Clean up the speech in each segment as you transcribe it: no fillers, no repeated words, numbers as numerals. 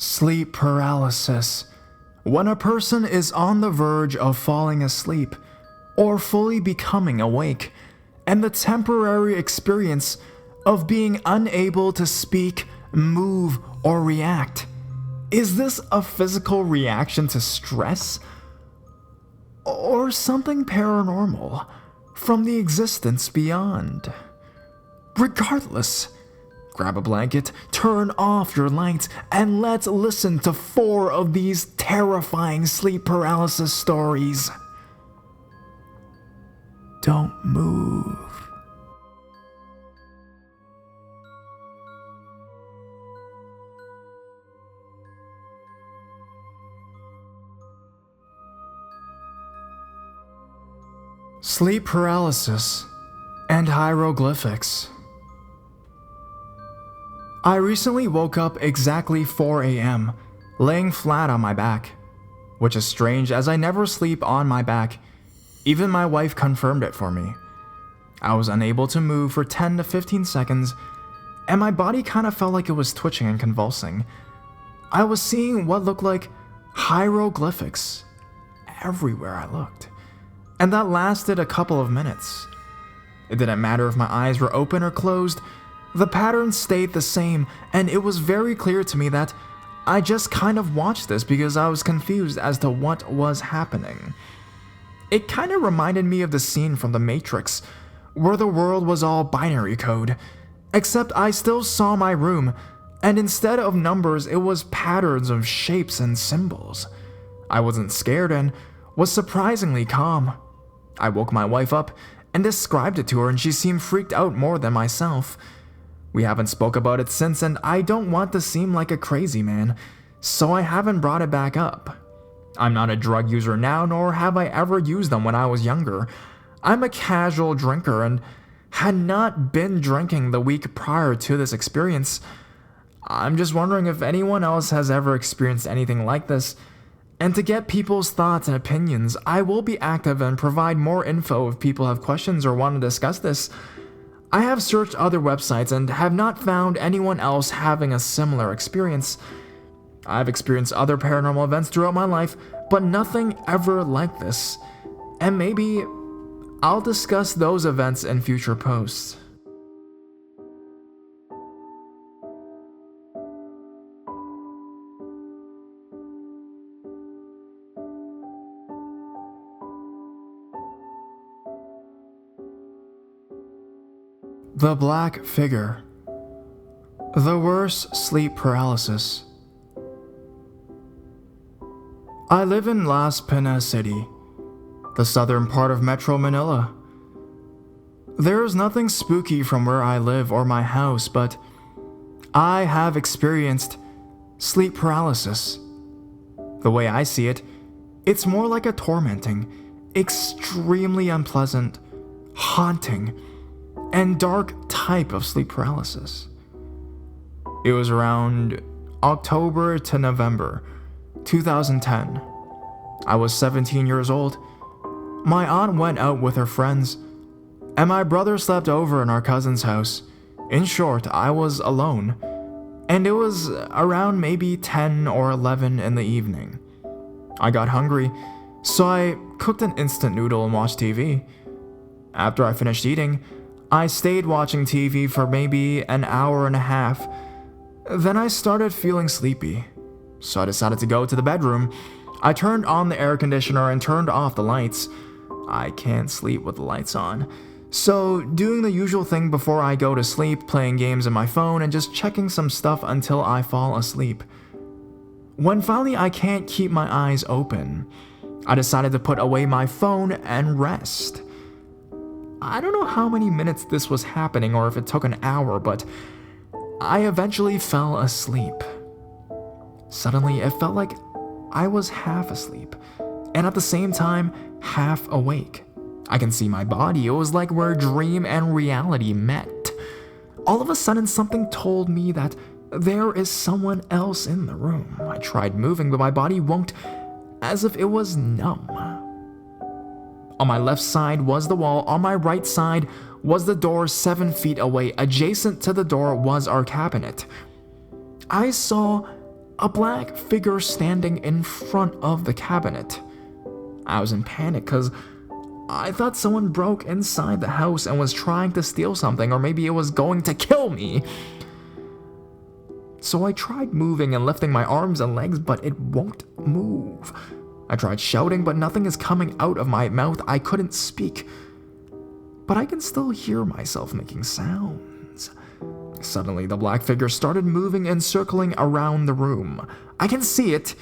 Sleep paralysis. When a person is on the verge of falling asleep or fully becoming awake, and the temporary experience of being unable to speak, move, or react. Is this a physical reaction to stress? Or something paranormal from the existence beyond? Regardless, grab a blanket, turn off your lights, and let's listen to 4 of these terrifying sleep paralysis stories. Don't move. Sleep paralysis and hieroglyphics. I recently woke up exactly 4 a.m., laying flat on my back, which is strange as I never sleep on my back. Even my wife confirmed it for me. I was unable to move for 10 to 15 seconds, and my body kind of felt like it was twitching and convulsing. I was seeing what looked like hieroglyphics everywhere I looked, and that lasted a couple of minutes. It didn't matter if my eyes were open or closed, the pattern stayed the same, and it was very clear to me that I just kind of watched this because I was confused as to what was happening. It kind of reminded me of the scene from The Matrix, where the world was all binary code, except I still saw my room, and instead of numbers, it was patterns of shapes and symbols. I wasn't scared and was surprisingly calm. I woke my wife up and described it to her, and she seemed freaked out more than myself. We haven't spoke about it since, and I don't want to seem like a crazy man, so I haven't brought it back up. I'm not a drug user now, nor have I ever used them when I was younger. I'm a casual drinker and had not been drinking the week prior to this experience. I'm just wondering if anyone else has ever experienced anything like this. And to get people's thoughts and opinions, I will be active and provide more info if people have questions or want to discuss this. I have searched other websites and have not found anyone else having a similar experience. I've experienced other paranormal events throughout my life, but nothing ever like this. And maybe I'll discuss those events in future posts. The Black Figure. The worst sleep paralysis. I live in Las Piñas City, the southern part of Metro Manila. There is nothing spooky from where I live or my house, but I have experienced sleep paralysis. The way I see it, it's more like a tormenting, extremely unpleasant, haunting, and dark type of sleep paralysis. It was around October to November 2010. I was 17 years old. My aunt went out with her friends, and my brother slept over in our cousin's house. In short, I was alone, and it was around maybe 10 or 11 in the evening. I got hungry, so I cooked an instant noodle and watched TV. After I finished eating, I stayed watching TV for maybe an hour and a half. Then I started feeling sleepy, so I decided to go to the bedroom. I turned on the air conditioner and turned off the lights. I can't sleep with the lights on. So, doing the usual thing before I go to sleep, playing games on my phone and just checking some stuff until I fall asleep. When finally I can't keep my eyes open, I decided to put away my phone and rest. I don't know how many minutes this was happening or if it took an hour, but I eventually fell asleep. Suddenly, it felt like I was half asleep, and at the same time, half awake. I can see my body. It was like where dream and reality met. All of a sudden, something told me that there is someone else in the room. I tried moving, but my body won't, as if it was numb. On my left side was the wall. On my right side was the door 7 feet away. Adjacent to the door was our cabinet. I saw a black figure standing in front of the cabinet. I was in panic because I thought someone broke inside the house and was trying to steal something, or maybe it was going to kill me. So I tried moving and lifting my arms and legs, but it won't move. I tried shouting, but nothing is coming out of my mouth. I couldn't speak, but I can still hear myself making sounds. Suddenly, the black figure started moving and circling around the room. I can see it,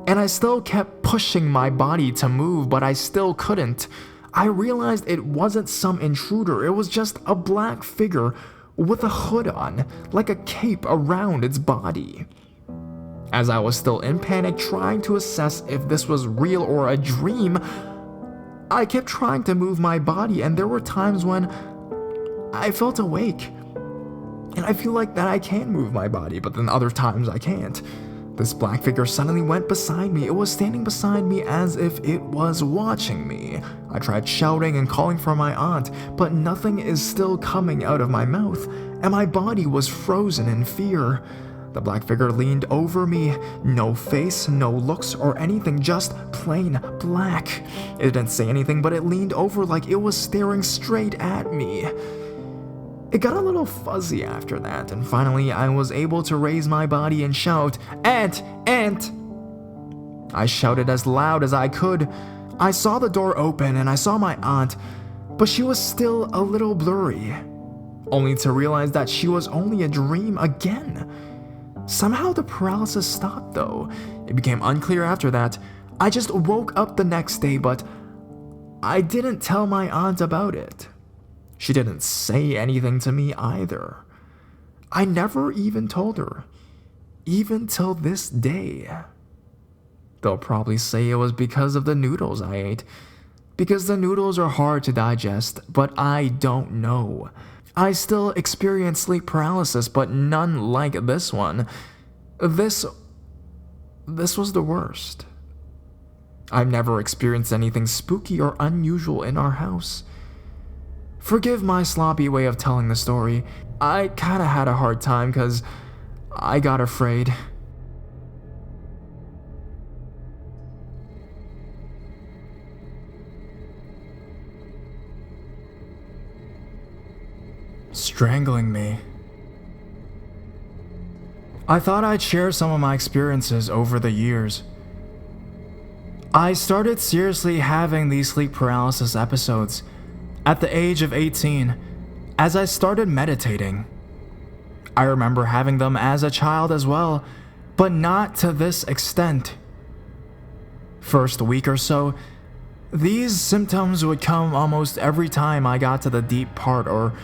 and I still kept pushing my body to move, but I still couldn't. I realized it wasn't some intruder. It was just a black figure with a hood on, like a cape around its body. As I was still in panic, trying to assess if this was real or a dream, I kept trying to move my body, and there were times when I felt awake. And I feel like that I can move my body, but then other times I can't. This black figure suddenly went beside me. It was standing beside me as if it was watching me. I tried shouting and calling for my aunt, but nothing is still coming out of my mouth, and my body was frozen in fear. The black figure leaned over me. No face, no looks or anything, just plain black. It didn't say anything, but it leaned over like it was staring straight at me. It got a little fuzzy after that, and finally I was able to raise my body and shout, "Aunt! Aunt!" I shouted as loud as I could. I saw the door open and I saw my aunt, but she was still a little blurry, only to realize that she was only a dream again. Somehow the paralysis stopped though. It became unclear after that. I just woke up the next day, but I didn't tell my aunt about it. She didn't say anything to me either. I never even told her, even till this day. They'll probably say it was because of the noodles I ate, because the noodles are hard to digest, but I don't know. I still experience sleep paralysis, but none like this one. This was the worst. I've never experienced anything spooky or unusual in our house. Forgive my sloppy way of telling the story. I kinda had a hard time because I got afraid. Strangling me. I thought I'd share some of my experiences over the years. I started seriously having these sleep paralysis episodes at the age of 18, as I started meditating. I remember having them as a child as well, but not to this extent. First week or so, these symptoms would come almost every time I got to the deep part, or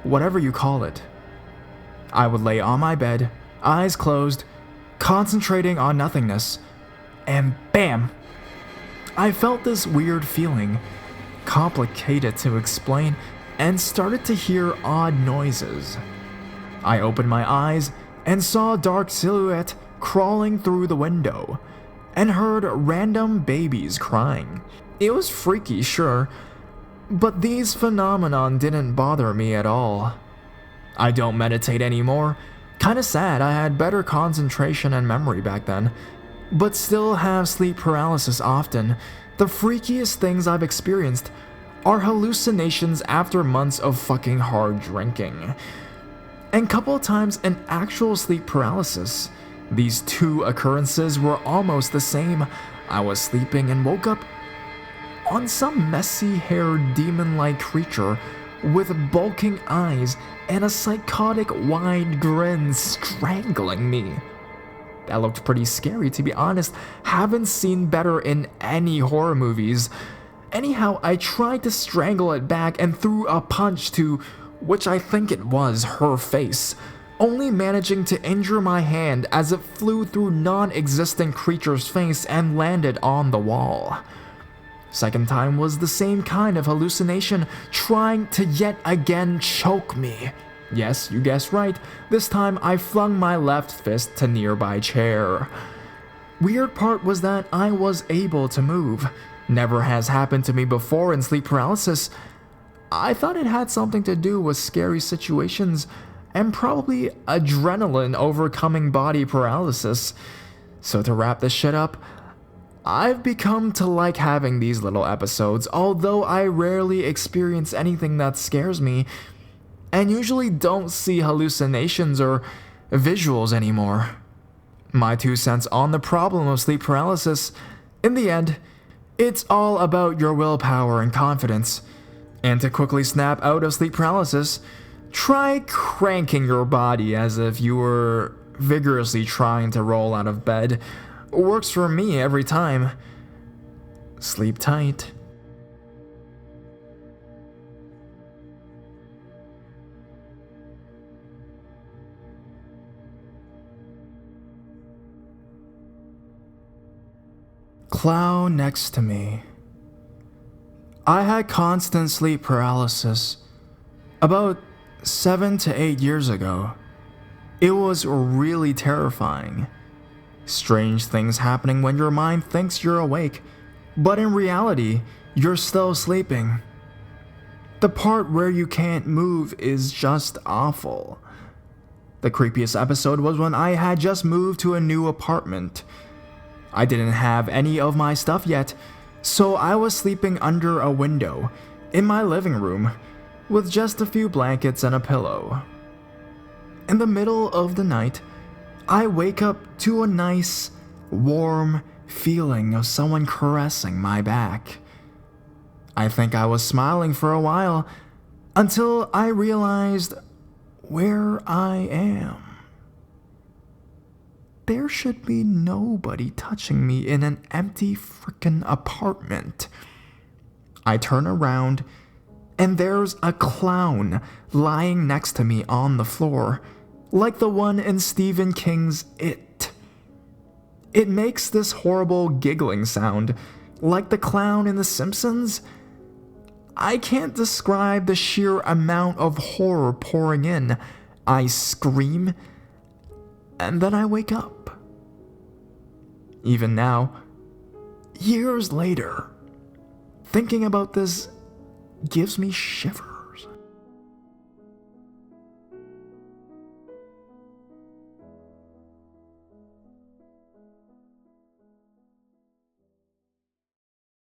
whatever you call it. I would lay on my bed, eyes closed, concentrating on nothingness, and bam! I felt this weird feeling, complicated to explain, and started to hear odd noises. I opened my eyes and saw a dark silhouette crawling through the window, and heard random babies crying. It was freaky, sure, but these phenomenon didn't bother me at all. I don't meditate anymore. Kinda sad, I had better concentration and memory back then, but still have sleep paralysis often. The freakiest things I've experienced are hallucinations after months of fucking hard drinking, and couple times an actual sleep paralysis. These two occurrences were almost the same. I was sleeping and woke up on some messy-haired demon-like creature with bulging eyes and a psychotic wide grin strangling me. That looked pretty scary, to be honest. Haven't seen better in any horror movies. Anyhow, I tried to strangle it back and threw a punch to, which I think it was, her face, only managing to injure my hand as it flew through non-existent creature's face and landed on the wall. Second time was the same kind of hallucination, trying to yet again choke me. Yes, you guessed right, this time I flung my left fist to nearby chair. Weird part was that I was able to move. Never has happened to me before in sleep paralysis. I thought it had something to do with scary situations, and probably adrenaline overcoming body paralysis. So to wrap this shit up, I've become to like having these little episodes, although I rarely experience anything that scares me, and usually don't see hallucinations or visuals anymore. My 2 cents on the problem of sleep paralysis: in the end, it's all about your willpower and confidence. And to quickly snap out of sleep paralysis, try cranking your body as if you were vigorously trying to roll out of bed. Works for me every time. Sleep tight. Clown next to me. I had constant sleep paralysis about 7 to 8 years ago. It was really terrifying. Strange things happening when your mind thinks you're awake, but in reality, you're still sleeping. The part where you can't move is just awful. The creepiest episode was when I had just moved to a new apartment. I didn't have any of my stuff yet, so I was sleeping under a window in my living room with just a few blankets and a pillow. In the middle of the night, I wake up to a nice, warm feeling of someone caressing my back. I think I was smiling for a while until I realized where I am. There should be nobody touching me in an empty frickin' apartment. I turn around and there's a clown lying next to me on the floor, like the one in Stephen King's It. It makes this horrible giggling sound, like the clown in The Simpsons. I can't describe the sheer amount of horror pouring in. I scream, and then I wake up. Even now, years later, thinking about this gives me shivers.